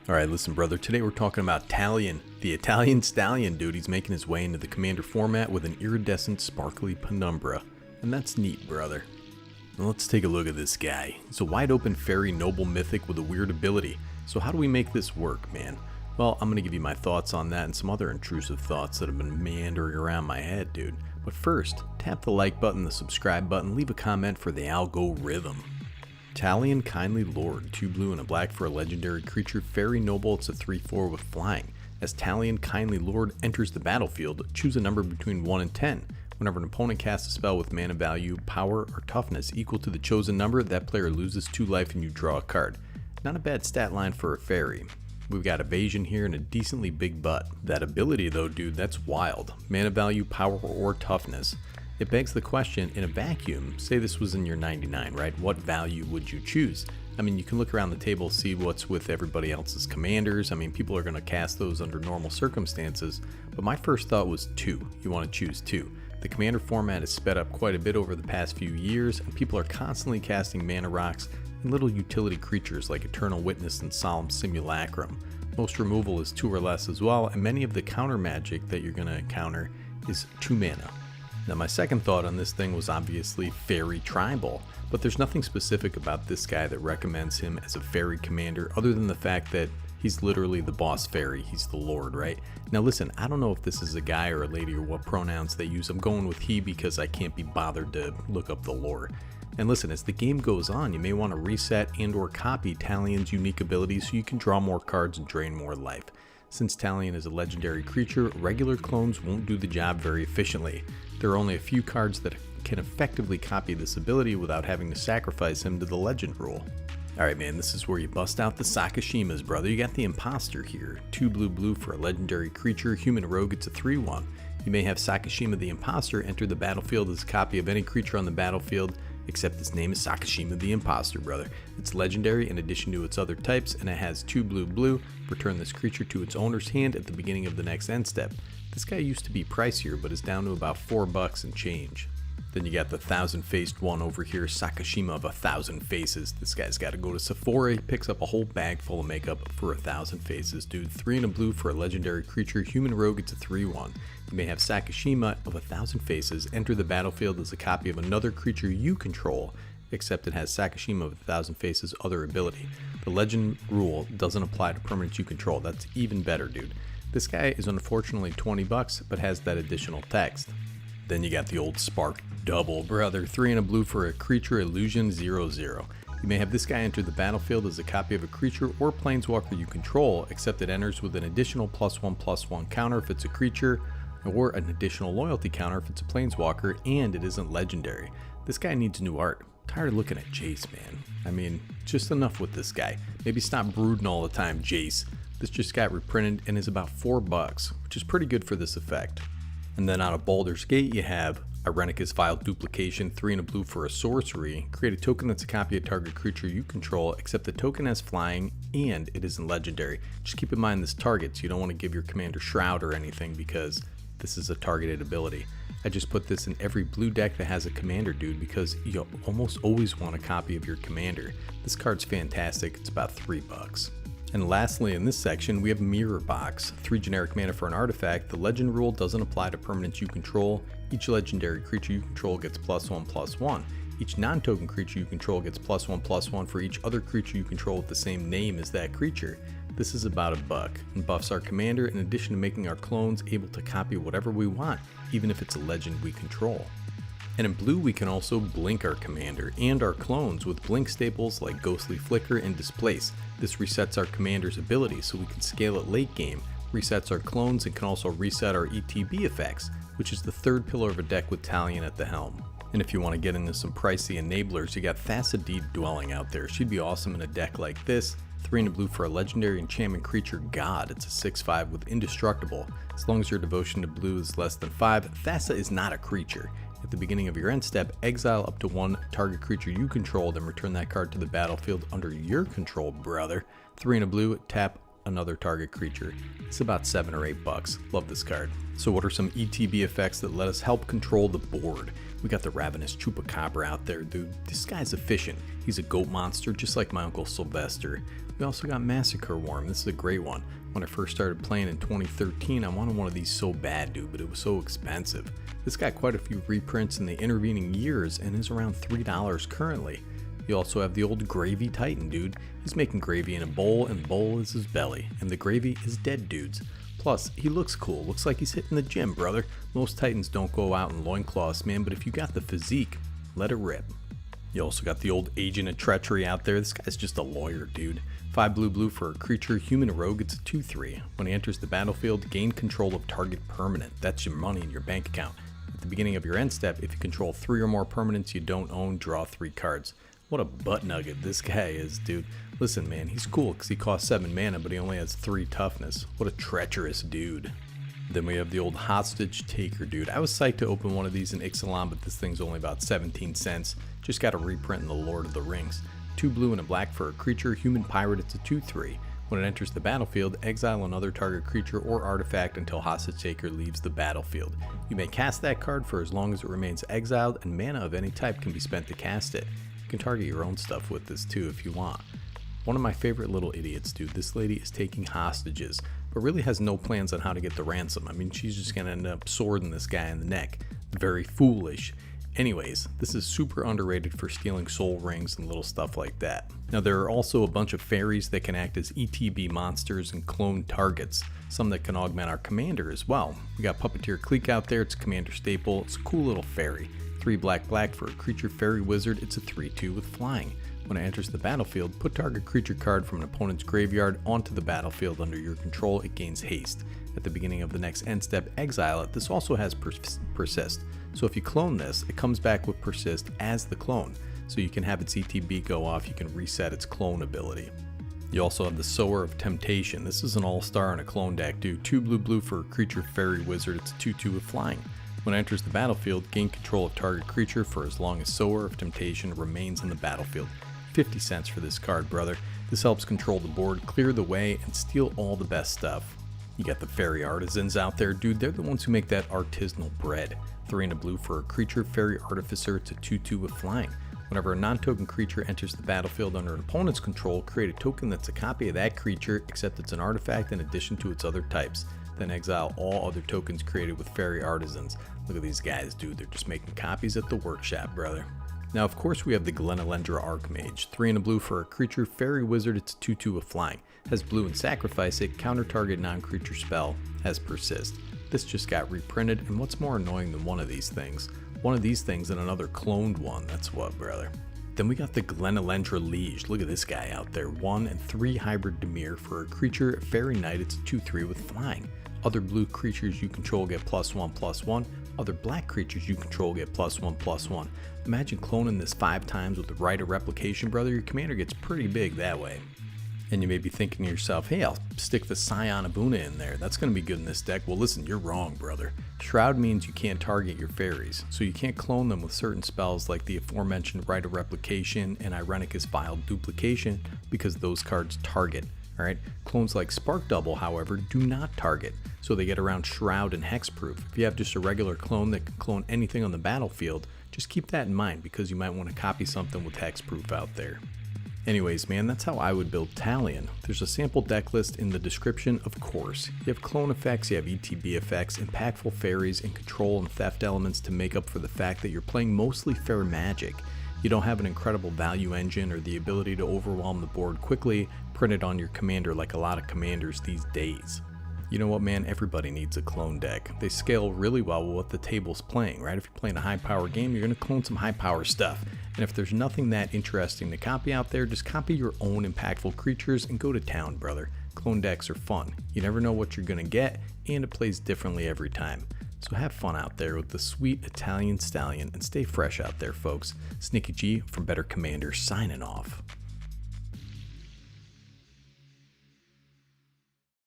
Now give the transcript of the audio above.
Alright, listen brother, today we're talking about Talion, the Italian stallion dude. He's making his way into the commander format with an iridescent sparkly penumbra. And that's neat, brother. Now let's take a look at this guy. He's a wide open fairy noble mythic with a weird ability. So how do we make this work, man? Well, I'm going to give you my thoughts on that and some other intrusive thoughts that have been meandering around my head, dude. But first, tap the like button, the subscribe button, leave a comment for the algorithm. Talion, Kindly Lord, 2 blue and a black for a legendary creature, fairy noble. It's a 3/4 with flying. As Talion, Kindly Lord enters the battlefield, choose a number between 1 and 10. Whenever an opponent casts a spell with mana value, power, or toughness equal to the chosen number, that player loses 2 life and you draw a card. Not a bad stat line for a fairy. We've got evasion here and a decently big butt. That ability though, dude, that's wild. Mana value, power, or toughness. It begs the question, in a vacuum, say this was in your 99, right? What value would you choose? I mean, you can look around the table, see what's with everybody else's commanders. I mean, people are going to cast those under normal circumstances, but my first thought was 2. You want to choose 2. The commander format has sped up quite a bit over the past few years, and people are constantly casting mana rocks and little utility creatures like Eternal Witness and Solemn Simulacrum. Most removal is 2 or less as well, and many of the counter magic that you're going to encounter is 2 mana. Now my second thought on this thing was obviously fairy tribal, but there's nothing specific about this guy that recommends him as a fairy commander other than the fact that he's literally the boss fairy, he's the lord, right? Now listen, I don't know if this is a guy or a lady or what pronouns they use. I'm going with he because I can't be bothered to look up the lore. And listen, as the game goes on, you may want to reset and or copy Talion's unique abilities so you can draw more cards and drain more life. Since Talion is a legendary creature, regular clones won't do the job very efficiently. There are only a few cards that can effectively copy this ability without having to sacrifice him to the legend rule. Alright man, this is where you bust out the Sakashimas, brother. You got the Imposter here. 2 blue for a legendary creature, human rogue, it's a 3/1. You may have Sakashima the Imposter enter the battlefield as a copy of any creature on the battlefield, except its name is Sakashima the Imposter, brother. It's legendary in addition to its other types, and it has 2 blue. Return this creature to its owner's hand at the beginning of the next end step. This guy used to be pricier, but is down to about $4 and change. Then you got the 1,000-faced one over here, Sakashima of 1,000 faces. This guy's got to go to Sephora. He picks up a whole bag full of makeup for 1,000 faces, dude. 3 and a blue for a legendary creature, human rogue, it's a 3/1. You may have Sakashima of 1,000 faces enter the battlefield as a copy of another creature you control, except it has Sakashima of 1,000 faces other ability. The legend rule doesn't apply to permanents you control. That's even better, dude. This guy is unfortunately $20, but has that additional text. Then you got the old Spark double, brother. 3 and a blue for a creature, illusion 0/0. You may have this guy enter the battlefield as a copy of a creature or planeswalker you control, except it enters with an additional +1/+1 counter if it's a creature, or an additional loyalty counter if it's a planeswalker, and it isn't legendary. This guy needs new art. I'm tired of looking at Jace, man. I mean, just enough with this guy. Maybe stop brooding all the time, Jace. This just got reprinted and is about $4, which is pretty good for this effect. And then out of Baldur's Gate, you have Irenicus Vile Duplication, 3 and a blue for a sorcery. Create a token that's a copy of target creature you control, except the token has flying and it isn't legendary. Just keep in mind this targets. You don't want to give your commander Shroud or anything because this is a targeted ability. I just put this in every blue deck that has a commander, dude, because you almost always want a copy of your commander. This card's fantastic. It's about $3. And lastly, in this section, we have Mirror Box. 3 generic mana for an artifact. The legend rule doesn't apply to permanents you control. Each legendary creature you control gets +1/+1. Each non-token creature you control gets +1/+1 for each other creature you control with the same name as that creature. This is about $1 and buffs our commander in addition to making our clones able to copy whatever we want, even if it's a legend we control. And in blue, we can also blink our commander and our clones with blink staples like Ghostly Flicker and Displace. This resets our commander's ability so we can scale it late game, resets our clones, and can also reset our ETB Effects, which is the 3rd pillar of a deck with Talion at the helm. And if you want to get into some pricey enablers, you got Fasta Dwelling out there. She'd be awesome in a deck like this. 3 and a blue for a legendary enchantment creature, God. It's a 6/5 with indestructible. As long as your devotion to blue is less than 5, Fasta is not a creature. At the beginning of your end step, exile up to 1 target creature you control, then return that card to the battlefield under your control, brother. 3 and a blue, tap another target creature. It's about $7 or $8. Love this card. So what are some ETB effects that let us help control the board? We got the Ravenous Chupacabra out there, dude. This guy's efficient. He's a goat monster, just like my Uncle Sylvester. We also got Massacre Worm. This is a great one. When I first started playing in 2013, I wanted one of these so bad, dude, but it was so expensive. This got quite a few reprints in the intervening years and is around $3 currently. You also have the old Gravy Titan, dude. He's making gravy in a bowl, and the bowl is his belly, and the gravy is dead dudes. Plus, he looks cool. Looks like he's hitting the gym, brother. Most Titans don't go out in loincloths, man, but if you got the physique, let it rip. You also got the old Agent of Treachery out there. This guy's just a lawyer, dude. 5 blue for a creature, human rogue, it's a 2/3. When he enters the battlefield, gain control of target permanent. That's your money in your bank account. At the beginning of your end step, if you control 3 or more permanents you don't own, draw 3 cards. What a butt nugget this guy is, dude. Listen, man, he's cool because he costs 7 mana, but he only has 3 toughness. What a treacherous dude. Then we have the old Hostage Taker, dude. I was psyched to open one of these in Ixalan, but this thing's only about 17 cents. Just got a reprint in the Lord of the Rings. 2 blue and a black for a creature, human pirate, it's a 2/3. When it enters the battlefield, exile another target creature or artifact until Hostage Taker leaves the battlefield. You may cast that card for as long as it remains exiled, and mana of any type can be spent to cast it. You can target your own stuff with this too if you want. One of my favorite little idiots, dude. This lady is taking hostages, but really has no plans on how to get the ransom. I mean, she's just gonna end up swording this guy in the neck. Very foolish. Anyways, this is super underrated for stealing soul rings and little stuff like that. Now there are also a bunch of fairies that can act as ETB monsters and clone targets, some that can augment our commander as well. We got Puppeteer Clique out there, it's a commander staple, it's a cool little fairy. 3 black for a creature fairy wizard, it's a 3/2 with flying. When it enters the battlefield, put target creature card from an opponent's graveyard onto the battlefield under your control, it gains haste. At the beginning of the next end step, exile it. This also has persist. So if you clone this, it comes back with persist as the clone. So you can have its ETB go off, you can reset its clone ability. You also have the Sower of Temptation. This is an all-star in a clone deck, dude. 2 blue for a creature fairy wizard, it's a 2/2 with flying. When it enters the battlefield, gain control of target creature for as long as Sower of Temptation remains in the battlefield. 50 cents for this card, brother. This helps control the board, clear the way, and steal all the best stuff. You got the fairy artisans out there, dude. They're the ones who make that artisanal bread. 3 and a blue for a creature fairy artificer, it's a 2/2 with flying. Whenever a non-token creature enters the battlefield under an opponent's control, create a token that's a copy of that creature, except it's an artifact in addition to its other types. Then exile all other tokens created with fairy artisans. Look at these guys, dude. They're just making copies at the workshop, brother. Now, of course, we have the Glenelendra Archmage. 3 and a blue for a creature fairy wizard, it's a 2/2 with flying. Has blue and sacrifice it, counter target non-creature spell, has persist. This just got reprinted, and what's more annoying than one of these things? One of these things and another cloned one, that's what, brother. Then we got the Glenelendra Liege. Look at this guy out there. 1 and 3 hybrid Dimir for a creature fairy knight, it's a 2/3 with flying. Other blue creatures you control get +1/+1. Other black creatures you control get +1/+1. Imagine cloning this 5 times with the Rite of Replication, brother. Your commander gets pretty big that way. And you may be thinking to yourself, hey, I'll stick the Scion Abuna in there. That's going to be good in this deck. Well, listen, you're wrong, brother. Shroud means you can't target your fairies, so you can't clone them with certain spells like the aforementioned Rite of Replication and Irenicus Vial Duplication because those cards target. Alright, clones like Spark Double, however, do not target, so they get around Shroud and Hexproof. If you have just a regular clone that can clone anything on the battlefield, just keep that in mind because you might want to copy something with Hexproof out there. Anyways, man, that's how I would build Talion. There's a sample deck list in the description, of course. You have clone effects, you have ETB effects, impactful fairies, and control and theft elements to make up for the fact that you're playing mostly fair magic. You don't have an incredible value engine or the ability to overwhelm the board quickly, printed on your commander like a lot of commanders these days. You know what, man, everybody needs a clone deck. They scale really well with what the table's playing, right? If you're playing a high power game, you're going to clone some high power stuff. And if there's nothing that interesting to copy out there, just copy your own impactful creatures and go to town, brother. Clone decks are fun. You never know what you're going to get, and it plays differently every time. So have fun out there with the sweet Italian Stallion and stay fresh out there, folks. Sneaky G from Better Commander signing off.